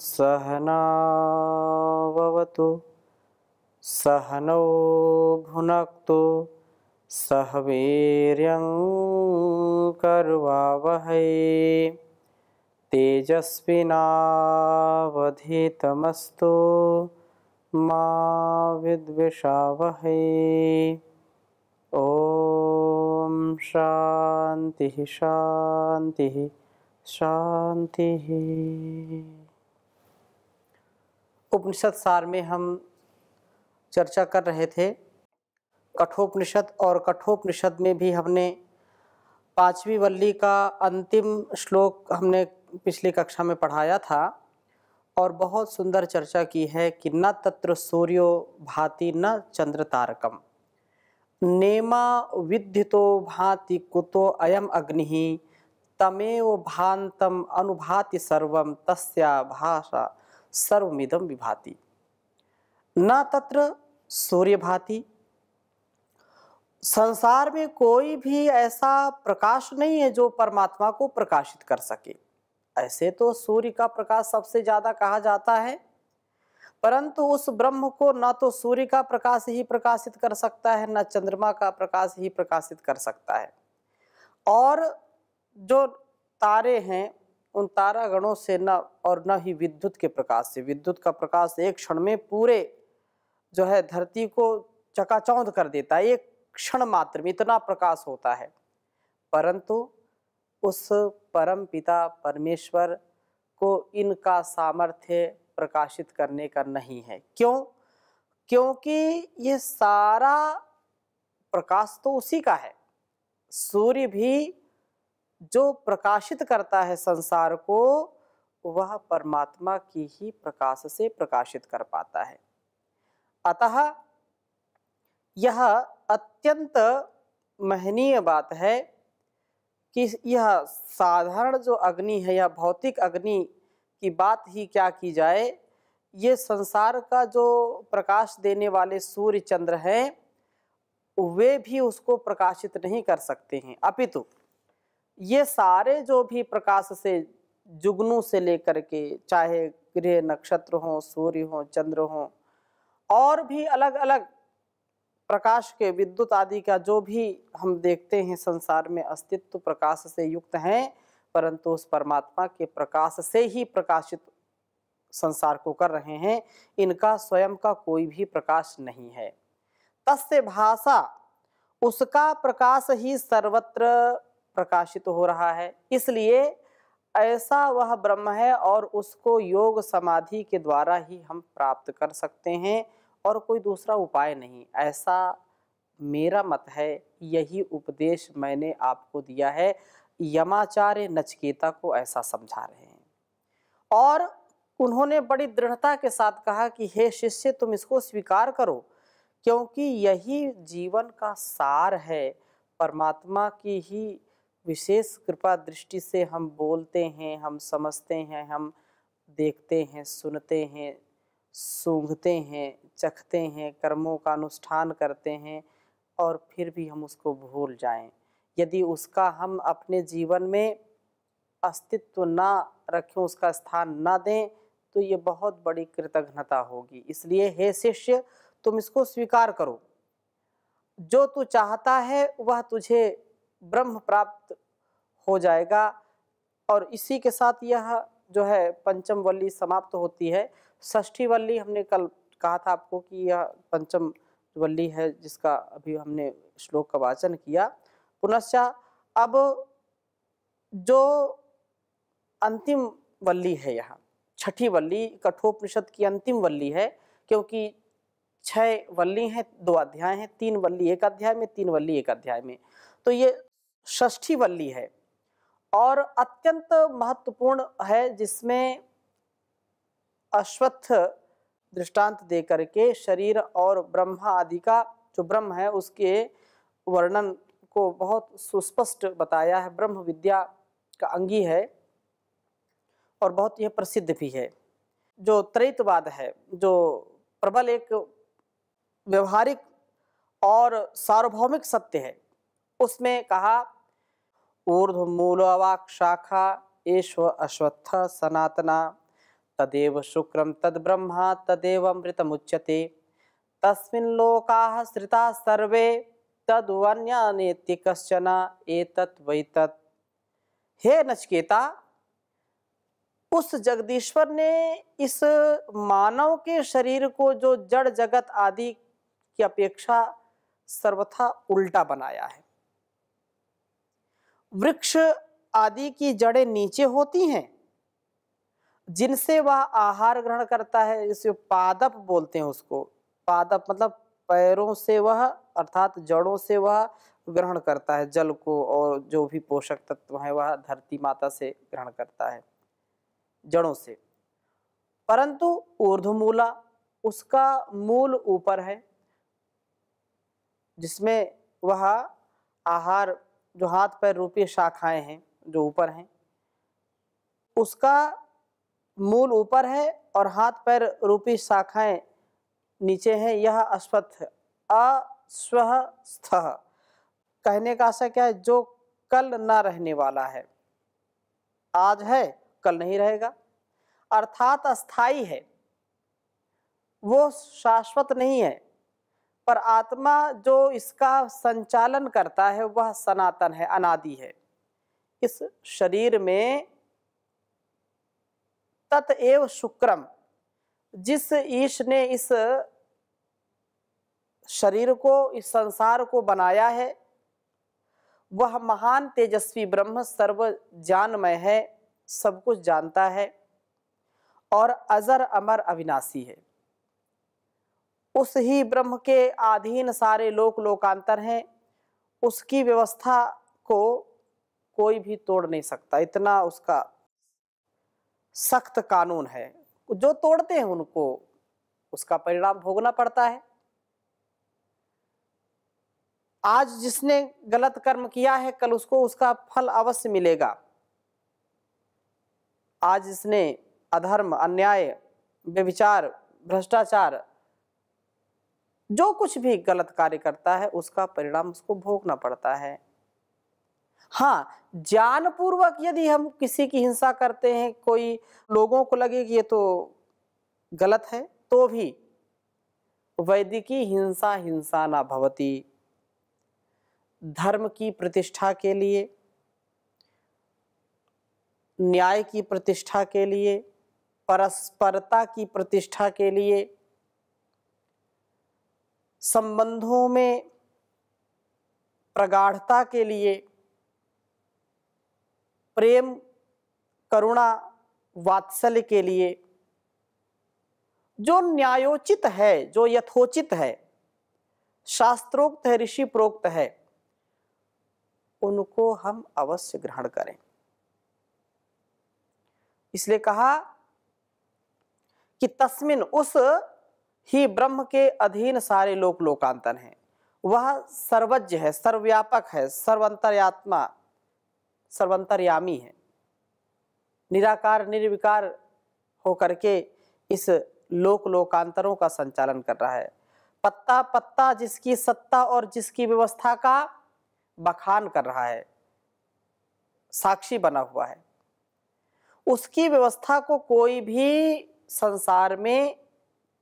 सहनाववतु सहनौ भुनक्तु सह वीर्यं करवावहै तेजस्विनावधीतमस्तु मा विद्विषावहै। ओम शांति शांति शांति। उपनिषद सार में हम चर्चा कर रहे थे कठोपनिषद, और कठोपनिषद में भी हमने 5वीं वल्ली का अंतिम श्लोक हमने पिछली कक्षा में पढ़ाया था और बहुत सुंदर चर्चा की है कि न तत्र सूर्यो भाति न चंद्र तारकम नेमा विद्युतो भाति कुतो अयम अग्निः तमेव भान्तम अनुभाति सर्वम तस्या भाषा सर्वमिदं विभाति। न तत्र सूर्य भाति, संसार में कोई भी ऐसा प्रकाश नहीं है जो परमात्मा को प्रकाशित कर सके। ऐसे तो सूर्य का प्रकाश सबसे ज्यादा कहा जाता है, परंतु उस ब्रह्म को न तो सूर्य का प्रकाश ही प्रकाशित कर सकता है, न चंद्रमा का प्रकाश ही प्रकाशित कर सकता है। और जो तारे हैं उन तारागणों से न और न ही विद्युत के प्रकाश से। विद्युत का प्रकाश एक क्षण में पूरे जो है धरती को चकाचौंध कर देता है, एक क्षण मात्र में इतना प्रकाश होता है। परंतु उस परम पिता परमेश्वर को इनका सामर्थ्य प्रकाशित करने का नहीं है। क्यों? क्योंकि ये सारा प्रकाश तो उसी का है। सूर्य भी जो प्रकाशित करता है संसार को, वह परमात्मा की ही प्रकाश से प्रकाशित कर पाता है। अतः यह अत्यंत महनीय बात है कि यह साधारण जो अग्नि है, यह भौतिक अग्नि की बात ही क्या की जाए, ये संसार का जो प्रकाश देने वाले सूर्य चंद्र हैं वे भी उसको प्रकाशित नहीं कर सकते हैं। अपितु ये सारे जो भी प्रकाश से जुगनू से लेकर के, चाहे ग्रह नक्षत्र हो, सूर्य हो, चंद्र हो, और भी अलग अलग प्रकाश के विद्युत आदि का जो भी हम देखते हैं संसार में अस्तित्व प्रकाश से युक्त हैं, परंतु उस परमात्मा के प्रकाश से ही प्रकाशित संसार को कर रहे हैं। इनका स्वयं का कोई भी प्रकाश नहीं है। तस्य भाषा, उसका प्रकाश ही सर्वत्र प्रकाशित हो रहा है। इसलिए ऐसा वह ब्रह्म है और उसको योग समाधि के द्वारा ही हम प्राप्त कर सकते हैं और कोई दूसरा उपाय नहीं। ऐसा मेरा मत है, यही उपदेश मैंने आपको दिया है। यमाचार्य नचिकेता को ऐसा समझा रहे हैं और उन्होंने बड़ी दृढ़ता के साथ कहा कि हे शिष्य, तुम इसको स्वीकार करो, क्योंकि यही जीवन का सार है। परमात्मा की ही विशेष कृपा दृष्टि से हम बोलते हैं, हम समझते हैं, हम देखते हैं, सुनते हैं, सूंघते हैं, चखते हैं, कर्मों का अनुष्ठान करते हैं और फिर भी हम उसको भूल जाएं। यदि उसका हम अपने जीवन में अस्तित्व ना रखें, उसका स्थान ना दें, तो ये बहुत बड़ी कृतघ्नता होगी। इसलिए हे शिष्य, तुम इसको स्वीकार करो। जो तू चाहता है वह तुझे ब्रह्म प्राप्त हो जाएगा। और इसी के साथ यह जो है पंचम वल्ली समाप्त होती है। षष्ठी वल्ली हमने कल कहा था आपको कि यह पंचम वल्ली है, जिसका अभी हमने श्लोक का वाचन किया। पुनश्च अब जो अंतिम वल्ली है, यहाँ छठी वल्ली कठोपनिषद की अंतिम वल्ली है, क्योंकि 6 वल्ली हैं, 2 अध्याय हैं, 3 वल्ली एक अध्याय में, 3 वल्ली एक अध्याय में। तो ये षष्ठी वल्ली है और अत्यंत महत्वपूर्ण है, जिसमें अश्वत्थ दृष्टांत दे करके शरीर और ब्रह्मा आदि का जो ब्रह्म है उसके वर्णन को बहुत सुस्पष्ट बताया है। ब्रह्म विद्या का अंगी है और बहुत यह प्रसिद्ध भी है। जो त्रैतवाद है, जो प्रबल एक व्यवहारिक और सार्वभौमिक सत्य है, उसमें कहा ऊर्ध्वमूलवाक् शाखा एष अश्वत्थ सनातना तदेव शुक्रम तद ब्रह्मा तदेव अमृतमुच्यते तस्मिन् लोकाः श्रिता सर्वे तद्वन्यानेति कश्चन एतत् वै तत्। हे नचिकेता, उस जगदीश्वर ने इस मानव के शरीर को जो जड़ जगत आदि की अपेक्षा सर्वथा उल्टा बनाया है। वृक्ष आदि की जड़ें नीचे होती हैं, जिनसे वह आहार ग्रहण करता है, जिसे पादप बोलते हैं। उसको पादप मतलब पैरों से वह अर्थात जड़ों से वह ग्रहण करता है जल को, और जो भी पोषक तत्व है वह धरती माता से ग्रहण करता है जड़ों से। परंतु ऊर्ध्वमूला, उसका मूल ऊपर है, जिसमें वह आहार जो हाथ पैर रूपी शाखाएं हैं जो ऊपर हैं, उसका मूल ऊपर है और हाथ पैर रूपी शाखाएं नीचे हैं। यह अश्वत्थ अश्वस्थः कहने का आशय क्या है? जो कल ना रहने वाला है, आज है कल नहीं रहेगा, अर्थात अस्थाई है, वो शाश्वत नहीं है। पर आत्मा जो इसका संचालन करता है वह सनातन है, अनादि है। इस शरीर में ततएव शुक्रम, जिस ईश ने इस शरीर को, इस संसार को बनाया है, वह महान तेजस्वी ब्रह्म सर्व ज्ञानमय है, सब कुछ जानता है और अजर अमर अविनाशी है। उस ही ब्रह्म के अधीन सारे लोक लोकांतर हैं। उसकी व्यवस्था को कोई भी तोड़ नहीं सकता, इतना उसका सख्त कानून है। जो तोड़ते हैं उनको उसका परिणाम भोगना पड़ता है। आज जिसने गलत कर्म किया है, कल उसको उसका फल अवश्य मिलेगा। आज जिसने अधर्म, अन्याय, व्यभिचार, भ्रष्टाचार, जो कुछ भी गलत कार्य करता है उसका परिणाम उसको भोगना पड़ता है। हाँ, जानपूर्वक यदि हम किसी की हिंसा करते हैं, कोई लोगों को लगे कि ये तो गलत है, तो भी वैदिकी हिंसा हिंसा ना भवति। धर्म की प्रतिष्ठा के लिए, न्याय की प्रतिष्ठा के लिए, परस्परता की प्रतिष्ठा के लिए, संबंधों में प्रगाढ़ता के लिए, प्रेम, करुणा, वात्सल्य के लिए, जो न्यायोचित है, जो यथोचित है, शास्त्रोक्त है, ऋषि प्रोक्त है, उनको हम अवश्य ग्रहण करें। इसलिए कहा कि तस्मिन, उस ही ब्रह्म के अधीन सारे लोक लोकांतर हैं। वह सर्वज्ञ है, सर्वव्यापक है, सर्वंतर्यात्मा, सर्वंतर्यामी है, निराकार निर्विकार होकर के इस लोक लोकांतरों का संचालन कर रहा है। पत्ता पत्ता जिसकी सत्ता और जिसकी व्यवस्था का बखान कर रहा है, साक्षी बना हुआ है, उसकी व्यवस्था को कोई भी संसार में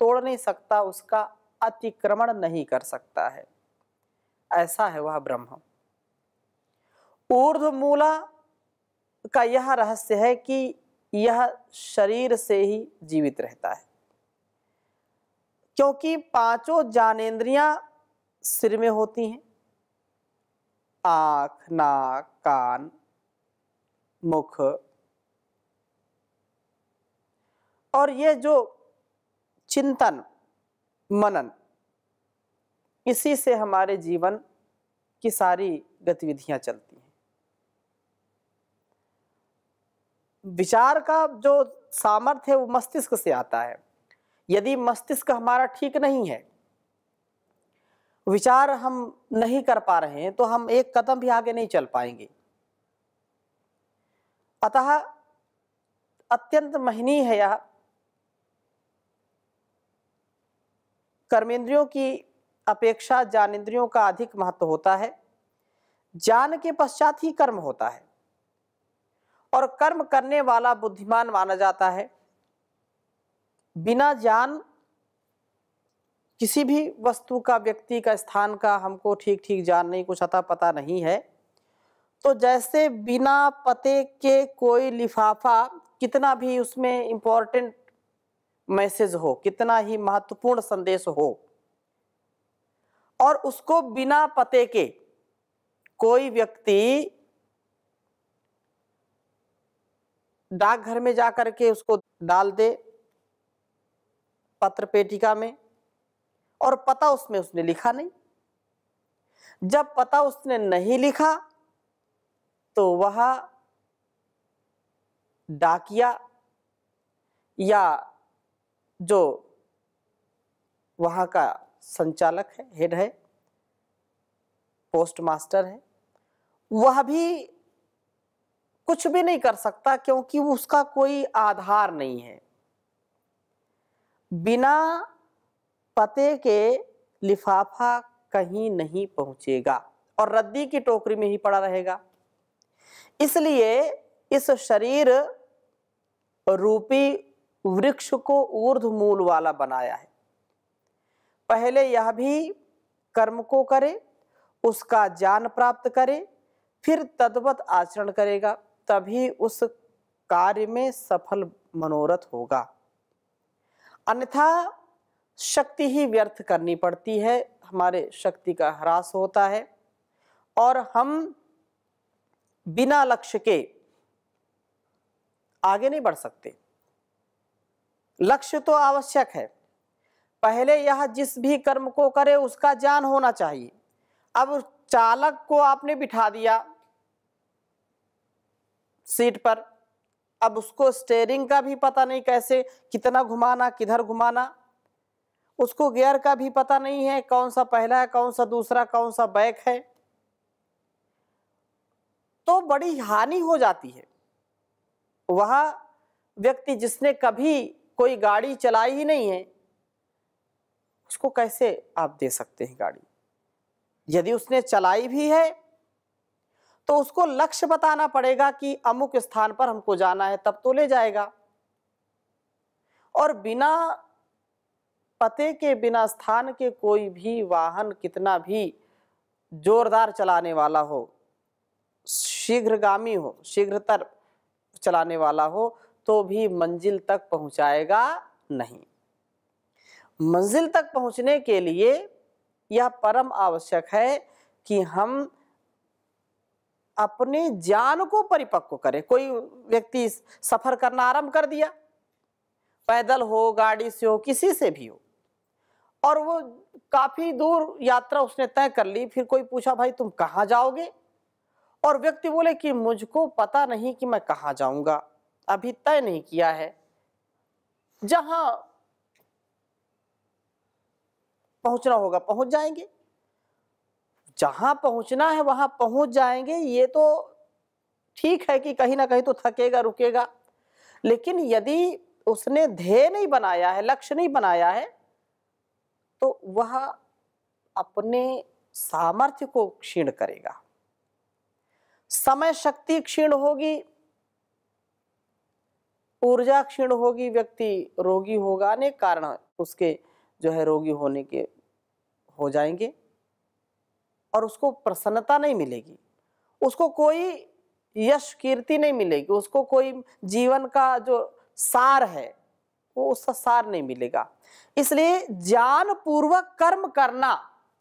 तोड़ नहीं सकता, उसका अतिक्रमण नहीं कर सकता है। ऐसा है वह ब्रह्म। ऊर्ध्वमूला का यह रहस्य है कि यह शरीर से ही जीवित रहता है, क्योंकि पांचों ज्ञानेंद्रियां सिर में होती हैं। आँख, नाक, कान, मुख, और ये जो चिंतन मनन, इसी से हमारे जीवन की सारी गतिविधियां चलती हैं। विचार का जो सामर्थ्य है वो मस्तिष्क से आता है। यदि मस्तिष्क हमारा ठीक नहीं है, विचार हम नहीं कर पा रहे हैं, तो हम एक कदम भी आगे नहीं चल पाएंगे। अतः अत्यंत महनीय है यह। कर्मेंद्रियों की अपेक्षा ज्ञानेंद्रियों का अधिक महत्व होता है। ज्ञान के पश्चात ही कर्म होता है और कर्म करने वाला बुद्धिमान माना जाता है। बिना ज्ञान किसी भी वस्तु का, व्यक्ति का, स्थान का हमको ठीक ठीक जान नहीं, कुछ अता पता नहीं है, तो जैसे बिना पते के कोई लिफाफा कितना भी उसमें इंपॉर्टेंट मैसेज हो, कितना ही महत्वपूर्ण संदेश हो, और उसको बिना पते के कोई व्यक्ति डाकघर में जाकर के उसको डाल दे पत्र पेटिका में, और पता उसमें उसने लिखा नहीं। जब पता उसने नहीं लिखा तो वह डाकिया या जो वहाँ का संचालक है, हेड है, पोस्ट मास्टर है, वह भी कुछ भी नहीं कर सकता, क्योंकि उसका कोई आधार नहीं है। बिना पते के लिफाफा कहीं नहीं पहुंचेगा और रद्दी की टोकरी में ही पड़ा रहेगा। इसलिए इस शरीर रूपी वृक्ष को ऊर्ध्व मूल वाला बनाया है। पहले यह भी कर्म को करे, उसका ज्ञान प्राप्त करे, फिर तद्वत आचरण करेगा, तभी उस कार्य में सफल मनोरथ होगा। अन्यथा शक्ति ही व्यर्थ करनी पड़ती है, हमारे शक्ति का ह्रास होता है और हम बिना लक्ष्य के आगे नहीं बढ़ सकते। लक्ष्य तो आवश्यक है, पहले यह जिस भी कर्म को करे उसका ज्ञान होना चाहिए। अब चालक को आपने बिठा दिया सीट पर, अब उसको स्टीयरिंग का भी पता नहीं, कैसे कितना घुमाना, किधर घुमाना, उसको गियर का भी पता नहीं है, कौन सा पहला है, कौन सा दूसरा, कौन सा बैक है, तो बड़ी हानि हो जाती है। वह व्यक्ति जिसने कभी कोई गाड़ी चलाई ही नहीं है, उसको कैसे आप दे सकते हैं गाड़ी? यदि उसने चलाई भी है तो उसको लक्ष्य बताना पड़ेगा कि अमुक स्थान पर हमको जाना है, तब तो ले जाएगा। और बिना पते के, बिना स्थान के कोई भी वाहन कितना भी जोरदार चलाने वाला हो, शीघ्रगामी हो, शीघ्रतर चलाने वाला हो, तो भी मंजिल तक पहुंचाएगा नहीं। मंजिल तक पहुंचने के लिए यह परम आवश्यक है कि हम अपने ज्ञान को परिपक्व करें। कोई व्यक्ति सफर करना आरंभ कर दिया, पैदल हो, गाड़ी से हो, किसी से भी हो, और वो काफी दूर यात्रा उसने तय कर ली, फिर कोई पूछा भाई तुम कहाँ जाओगे, और व्यक्ति बोले कि मुझको पता नहीं कि मैं कहाँ जाऊंगा, अभी तय नहीं किया है, जहां पहुंचना होगा पहुंच जाएंगे, जहां पहुंचना है वहां पहुंच जाएंगे। ये तो ठीक है कि कहीं ना कहीं तो थकेगा, रुकेगा, लेकिन यदि उसने ध्येय नहीं बनाया है, लक्ष्य नहीं बनाया है, तो वह अपने सामर्थ्य को क्षीण करेगा, समय शक्ति क्षीण होगी, ऊर्जा क्षीण होगी, व्यक्ति रोगी होगा, अनेक कारण उसके जो है रोगी होने के हो जाएंगे, और उसको प्रसन्नता नहीं मिलेगी, उसको कोई यश कीर्ति नहीं मिलेगी, उसको कोई जीवन का जो सार है वो उसका सार नहीं मिलेगा। इसलिए ज्ञान पूर्वक कर्म करना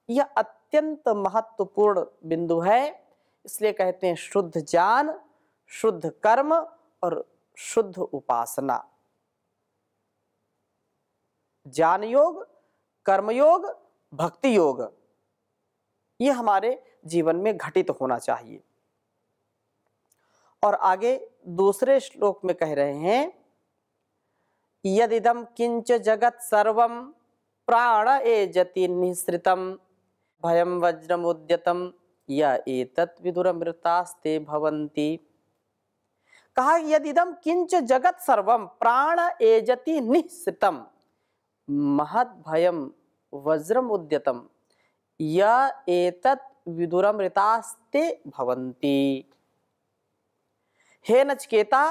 यह अत्यंत महत्वपूर्ण बिंदु है। इसलिए कहते हैं शुद्ध ज्ञान, शुद्ध कर्म और शुद्ध उपासना। ज्ञान योग, कर्मयोग, भक्ति योग, ये हमारे जीवन में घटित होना चाहिए। और आगे दूसरे श्लोक में कह रहे हैं, यदिदं किंच जगत सर्वं प्राण एजति निःसृतं भयं वज्रमुद्यतं या एतत् विदुरमृतास्ते भवन्ति। कहा यदिदं किंच जगत सर्वं प्राण एजति निःसृतं महत् भयं वज्रमुद्यतं या एतत् विदुरमृतास्ते भवन्ति। हे नचिकेता,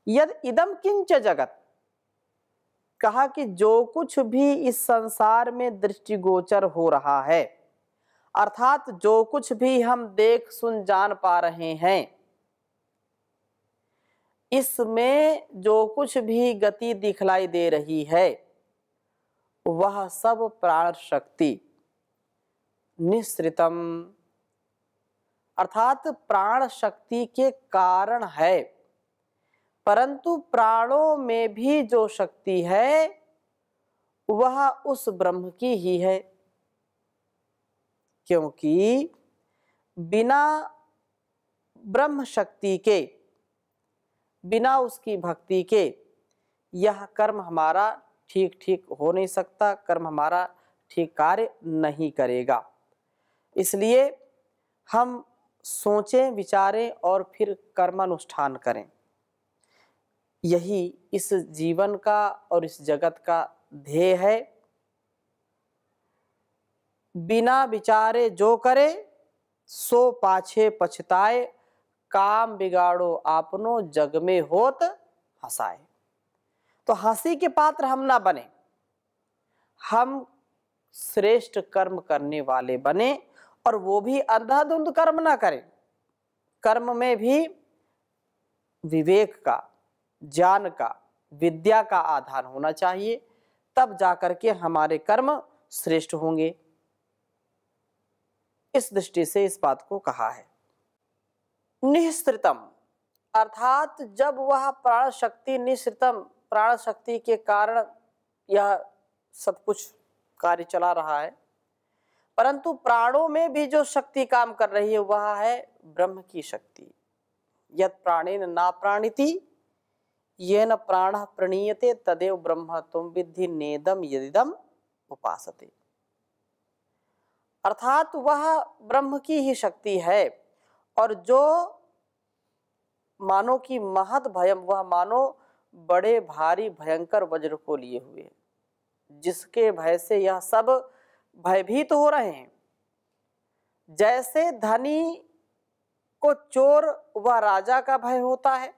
यद इदम किंच जगत, कहा कि जो कुछ भी इस संसार में दृष्टिगोचर हो रहा है, अर्थात जो कुछ भी हम देख सुन जान पा रहे हैं, इसमें जो कुछ भी गति दिखलाई दे रही है, वह सब प्राण शक्ति निःसृतम, अर्थात प्राण शक्ति के कारण है। परंतु प्राणों में भी जो शक्ति है वह उस ब्रह्म की ही है, क्योंकि बिना ब्रह्म शक्ति के, बिना उसकी भक्ति के यह कर्म हमारा ठीक ठीक हो नहीं सकता, कर्म हमारा ठीक कार्य नहीं करेगा। इसलिए हम सोचें, विचारें और फिर कर्मानुष्ठान करें। यही इस जीवन का और इस जगत का ध्येय है। बिना विचारे जो करे सो पाछे पछताए, काम बिगाड़ो आपनो जग में होत हंसाए। तो हंसी के पात्र हम ना बने, हम श्रेष्ठ कर्म करने वाले बने, और वो भी अंधाधुंध कर्म ना करें। कर्म में भी विवेक का, ज्ञान का, विद्या का आधार होना चाहिए, तब जाकर के हमारे कर्म श्रेष्ठ होंगे। इस दृष्टि से इस बात को कहा है। निःसृतम, अर्थात जब वह प्राण शक्ति, निःसृतम प्राण शक्ति के कारण यह सब कुछ कार्य चला रहा है, परंतु प्राणों में भी जो शक्ति काम कर रही है वह है ब्रह्म की शक्ति। यत् प्राणेन ना प्राणिति येन प्राणः प्रणीयते तदेव ब्रह्म तुम विद्धि नेदम यदिदम उपासते। अर्थात वह ब्रह्म की ही शक्ति है, और जो मानो कि महत भयम, वह मानो बड़े भारी भयंकर वज्र को लिए हुए है, जिसके भय से यह सब भयभीत हो रहे हैं। जैसे धनी को चोर व राजा का भय होता है,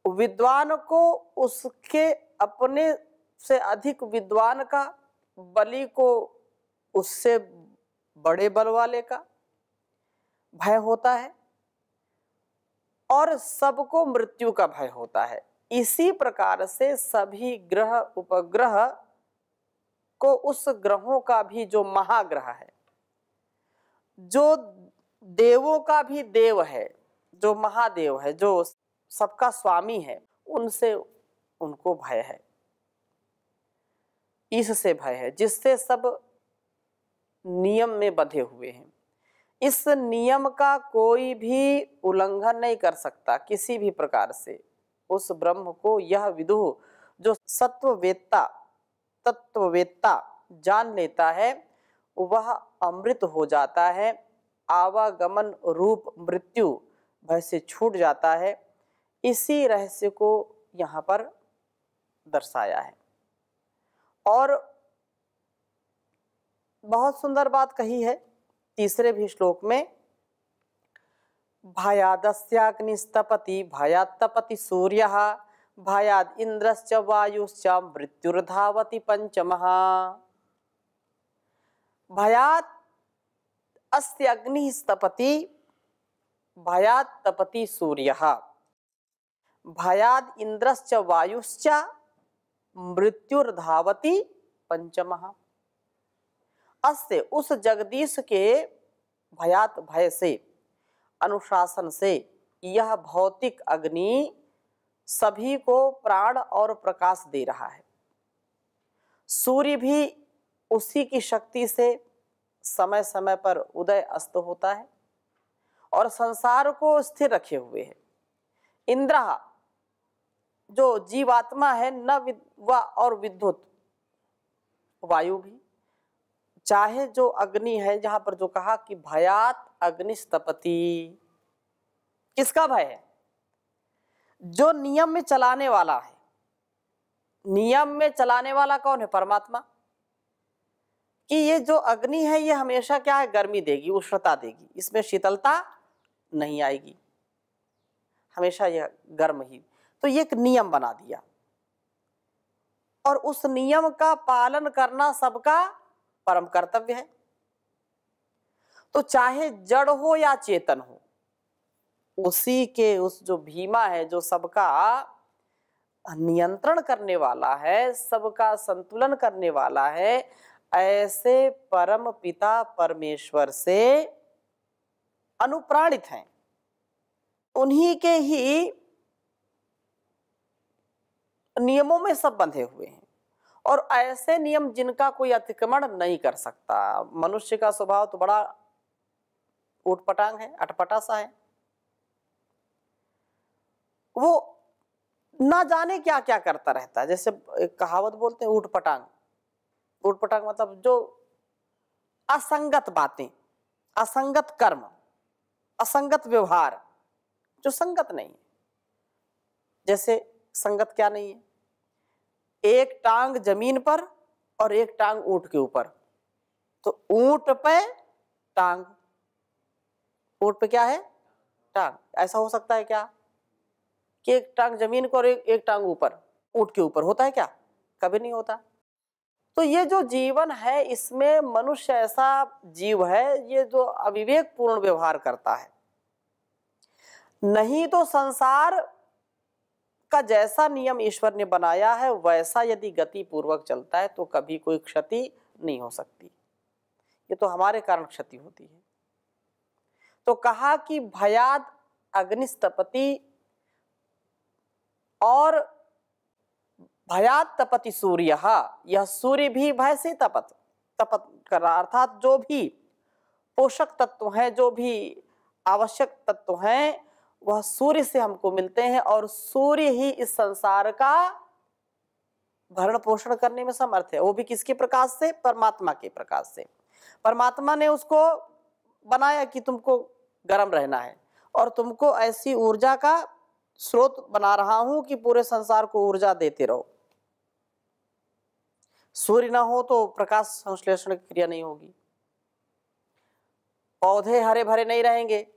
विद्वान को उसके अपने से अधिक विद्वान का, बलि को उससे बड़े बल वाले का भय होता है, और सबको मृत्यु का भय होता है। इसी प्रकार से सभी ग्रह उपग्रह को, उस ग्रहों का भी जो महाग्रह है, जो देवों का भी देव है, जो महादेव है, जो सबका स्वामी है, उनसे उनको भय है, इससे भय है, जिससे सब नियम में बंधे हुए हैं। इस नियम का कोई भी उल्लंघन नहीं कर सकता किसी भी प्रकार से। उस ब्रह्म को यह विदुः, जो सत्ववेत्ता, तत्ववेत्ता जान लेता है, वह अमृत हो जाता है, आवागमन रूप मृत्यु भय से छूट जाता है। इसी रहस्य को यहाँ पर दर्शाया है। और बहुत सुंदर बात कही है तीसरे भी श्लोक में, भयादस्याग्निस्तपति भयात्तपति सूर्यः भयाद इंद्रश्च वायुश्च मृत्युर्धावति पंचमः। भयात् अस्य अग्निस्तपति भयात् तपति सूर्यः भयाद इंद्रश्च वायुश्च मृत्युर्धावति पंचमः। अस्य उस जगदीश के भयात भय से, अनुशासन से, यह भौतिक अग्नि सभी को प्राण और प्रकाश दे रहा है। सूर्य भी उसी की शक्ति से समय समय पर उदय अस्त होता है और संसार को स्थिर रखे हुए है। इंद्र जो जीवात्मा है, न व और विद्युत वायु भी, चाहे जो अग्नि है, जहां पर जो कहा कि भयात अग्निस्तपति, किसका भय है? जो नियम में चलाने वाला है। नियम में चलाने वाला कौन है? परमात्मा। कि ये जो अग्नि है ये हमेशा क्या है? गर्मी देगी, उष्णता देगी, इसमें शीतलता नहीं आएगी, हमेशा यह गर्म ही। तो ये एक नियम बना दिया। और उस नियम का पालन करना सबका परम कर्तव्य है। तो चाहे जड़ हो या चेतन हो, उसी के उस जो भीमा है, जो सबका नियंत्रण करने वाला है, सबका संतुलन करने वाला है, ऐसे परम पिता परमेश्वर से अनुप्राणित हैं। उन्हीं के ही नियमों में सब बंधे हुए हैं और ऐसे नियम जिनका कोई अतिक्रमण नहीं कर सकता। मनुष्य का स्वभाव तो बड़ा उटपटांग है, अटपटा सा है। वो ना जाने क्या क्या करता रहता है। जैसे एक कहावत बोलते हैं, उटपटांग। उटपटांग मतलब जो असंगत बातें, असंगत कर्म, असंगत व्यवहार, जो संगत नहीं है। जैसे संगत क्या नहीं है? एक टांग जमीन पर और एक टांग ऊंट के ऊपर, तो ऊंट पे टांग, ऊंट पे क्या है? टांग। ऐसा हो सकता है क्या कि एक टांग जमीन को और एक टांग ऊपर, ऊंट के ऊपर? होता है क्या? कभी नहीं होता। तो ये जो जीवन है, इसमें मनुष्य ऐसा जीव है ये जो अविवेक पूर्ण व्यवहार करता है। नहीं तो संसार का जैसा नियम ईश्वर ने बनाया है वैसा यदि गति पूर्वक चलता है तो कभी कोई क्षति नहीं हो सकती। ये तो हमारे कारण क्षति होती है। तो कहा कि भयाद अग्निस्तपति और भयात तपति सूर्य, यह सूर्य भी भय से तपत कर रहा, अर्थात जो भी पोषक तत्व हैं, जो भी आवश्यक तत्व हैं, वह सूर्य से हमको मिलते हैं और सूर्य ही इस संसार का भरण पोषण करने में समर्थ है। वो भी किसके प्रकाश से? परमात्मा के प्रकाश से। परमात्मा ने उसको बनाया कि तुमको गर्म रहना है और तुमको ऐसी ऊर्जा का स्रोत बना रहा हूं कि पूरे संसार को ऊर्जा देते रहो। सूर्य ना हो तो प्रकाश संश्लेषण की क्रिया नहीं होगी, पौधे हरे भरे नहीं रहेंगे,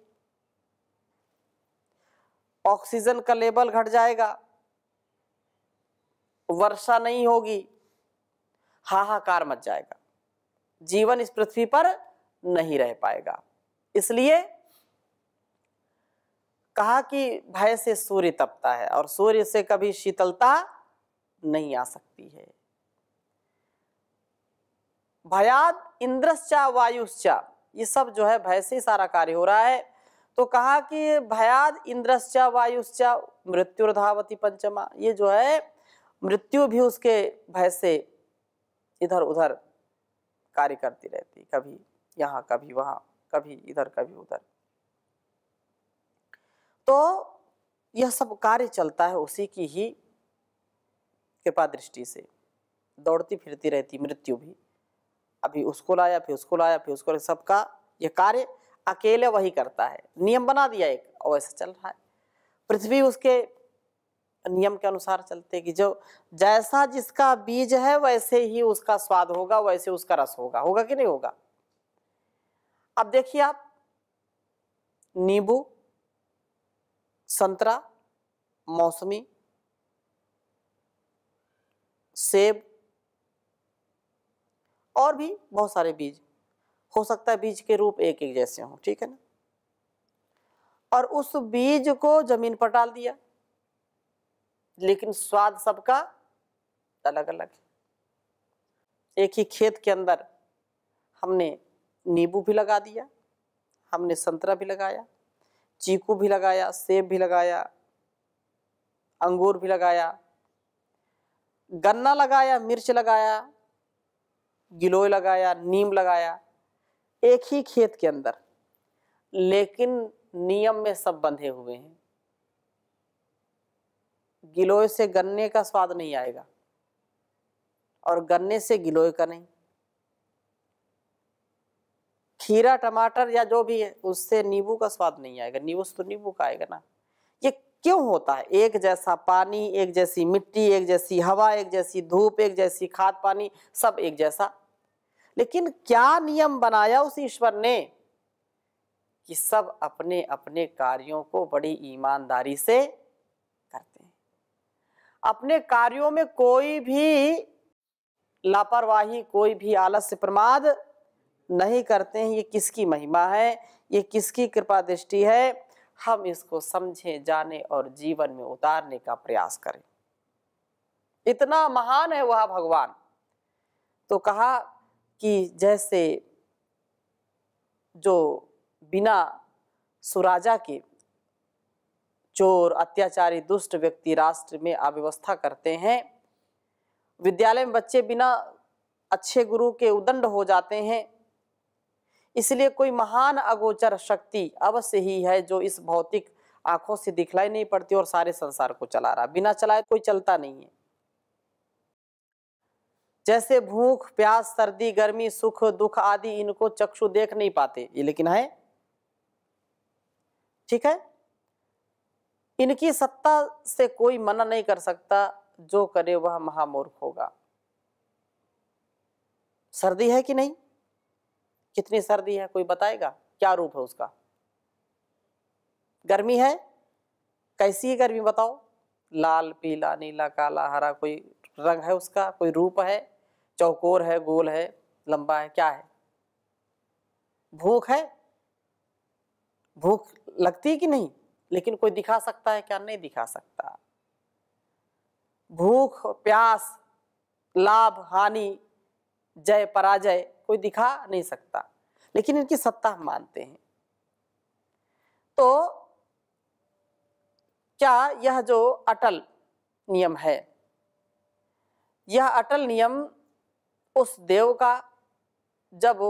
ऑक्सीजन का लेवल घट जाएगा, वर्षा नहीं होगी, हाहाकार मच जाएगा, जीवन इस पृथ्वी पर नहीं रह पाएगा। इसलिए कहा कि भय से सूर्य तपता है और सूर्य से कभी शीतलता नहीं आ सकती है। भयाद इंद्रश्चा वायुश्चा, ये सब जो है भय से सारा कार्य हो रहा है। तो कहा कि भयाद इंद्रश्चा वायुश्चा मृत्युर्धावति पंचमा, ये जो है मृत्यु भी उसके भय से इधर उधर कार्य करती रहती, कभी यहाँ कभी वहां, कभी इधर कभी उधर। तो यह सब कार्य चलता है उसी की ही कृपा दृष्टि से, दौड़ती फिरती रहती मृत्यु भी। अभी उसको लाया, फिर उसको लाया, फिर उसको, सबका यह कार्य अकेले वही करता है। नियम बना दिया एक और ऐसा चल रहा है। पृथ्वी उसके नियम के अनुसार चलते कि जो जैसा जिसका बीज है वैसे ही उसका स्वाद होगा, वैसे उसका रस होगा। होगा कि नहीं होगा? अब देखिए आप, नींबू, संतरा, मौसमी, सेब और भी बहुत सारे बीज, हो सकता है बीज के रूप एक एक जैसे हों, ठीक है ना? और उस बीज को जमीन पर डाल दिया, लेकिन स्वाद सबका अलग अलग है। एक ही खेत के अंदर हमने नींबू भी लगा दिया, हमने संतरा भी लगाया, चीकू भी लगाया, सेब भी लगाया, अंगूर भी लगाया, गन्ना लगाया, मिर्च लगाया, गिलोय लगाया, नीम लगाया, एक ही खेत के अंदर, लेकिन नियम में सब बंधे हुए हैं। गिलोय से गन्ने का स्वाद नहीं आएगा और गन्ने से गिलोय का नहीं। खीरा, टमाटर या जो भी है उससे नींबू का स्वाद नहीं आएगा, नींबू से तो नींबू का आएगा ना। ये क्यों होता है? एक जैसा पानी, एक जैसी मिट्टी, एक जैसी हवा, एक जैसी धूप, एक जैसी खाद पानी, सब एक जैसा, लेकिन क्या नियम बनाया उस ईश्वर ने कि सब अपने अपने कार्यों को बड़ी ईमानदारी से करते हैं। अपने कार्यों में कोई भी लापरवाही, कोई भी आलस्य प्रमाद नहीं करते हैं। ये किसकी महिमा है, ये किसकी कृपा दृष्टि है, हम इसको समझें, जाने और जीवन में उतारने का प्रयास करें। इतना महान है वह भगवान। तो कहा कि जैसे जो बिना सुराजा के चोर, अत्याचारी, दुष्ट व्यक्ति राष्ट्र में अव्यवस्था करते हैं, विद्यालय में बच्चे बिना अच्छे गुरु के उदंड हो जाते हैं, इसलिए कोई महान अगोचर शक्ति अवश्य ही है जो इस भौतिक आंखों से दिखलाई नहीं पड़ती और सारे संसार को चला रहा। बिना चलाए कोई चलता नहीं है। जैसे भूख, प्यास, सर्दी, गर्मी, सुख, दुख आदि इनको चक्षु देख नहीं पाते, ये लेकिन है, ठीक है। इनकी सत्ता से कोई मना नहीं कर सकता, जो करे वह महामूर्ख होगा। सर्दी है कि नहीं? कितनी सर्दी है कोई बताएगा? क्या रूप है उसका? गर्मी है, कैसी है गर्मी बताओ? लाल, पीला, नीला, काला, हरा, कोई रंग है उसका? कोई रूप है? चौकोर है, गोल है, लंबा है, क्या है? भूख है, भूख लगती कि नहीं? लेकिन कोई दिखा सकता है क्या? नहीं दिखा सकता। भूख, प्यास, लाभ, हानि, जय पराजय कोई दिखा नहीं सकता, लेकिन इनकी सत्ता हम मानते हैं। तो क्या यह जो अटल नियम है, यह अटल नियम उस देव का जब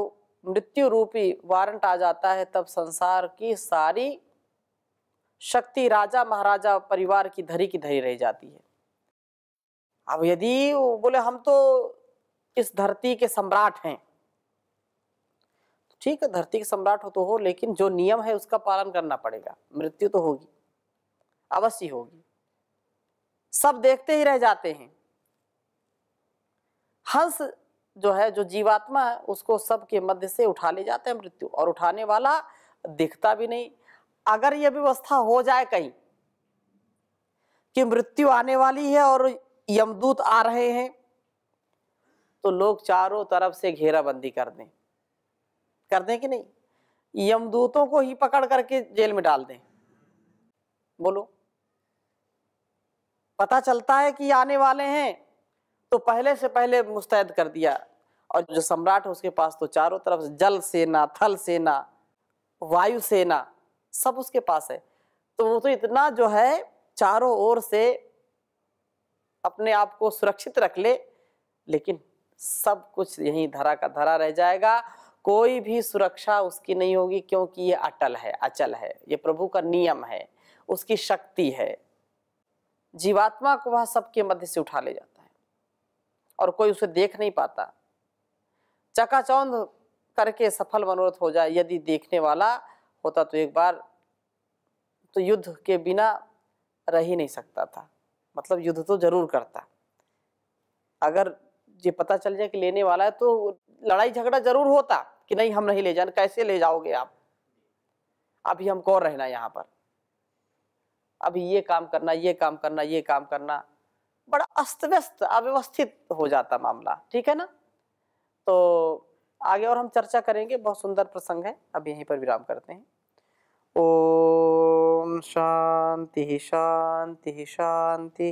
मृत्यु रूपी वारंट आ जाता है, तब संसार की सारी शक्ति राजा महाराजा परिवार की धरी रह जाती है। अब यदि वो बोले हम तो इस धरती के सम्राट हैं, ठीक है, धरती के सम्राट हो तो हो, लेकिन जो नियम है उसका पालन करना पड़ेगा। मृत्यु तो होगी, अवश्य होगी, सब देखते ही रह जाते हैं। हंस जो है, जो जीवात्मा है, उसको सबके मध्य से उठा ले जाते हैं मृत्यु, और उठाने वाला दिखता भी नहीं। अगर यह व्यवस्था हो जाए कहीं कि मृत्यु आने वाली है और यमदूत आ रहे हैं, तो लोग चारों तरफ से घेराबंदी कर दें कि नहीं? यमदूतों को ही पकड़ करके जेल में डाल दें। बोलो, पता चलता है कि आने वाले हैं तो पहले से पहले मुस्तैद कर दिया। और जो सम्राट है उसके पास तो चारों तरफ से जल सेना, थल सेना, वायु सेना, सब उसके पास है। तो वो तो इतना जो है चारों ओर से अपने आप को सुरक्षित रख ले, लेकिन सब कुछ यहीं धरा का धरा रह जाएगा। कोई भी सुरक्षा उसकी नहीं होगी, क्योंकि ये अटल है, अचल है, ये प्रभु का नियम है, उसकी शक्ति है। जीवात्मा को वह सबके मध्य से उठा ले जाता है और कोई उसे देख नहीं पाता। चकाचौंध करके सफल मनोरथ हो जाए, यदि देखने वाला होता तो एक बार तो युद्ध के बिना रह ही नहीं सकता था। मतलब युद्ध तो जरूर करता। अगर ये पता चल जाए कि लेने वाला है तो लड़ाई झगड़ा जरूर होता कि नहीं हम नहीं ले जाने, कैसे ले जाओगे आप, अभी हमको और रहना यहाँ पर, अभी ये काम करना, ये काम करना, ये काम करना, बड़ा अस्त व्यस्त अव्यवस्थित हो जाता मामला, ठीक है ना। तो आगे और हम चर्चा करेंगे, बहुत सुंदर प्रसंग है। अब यहीं पर विराम करते हैं। ओम शांति शांति शांति।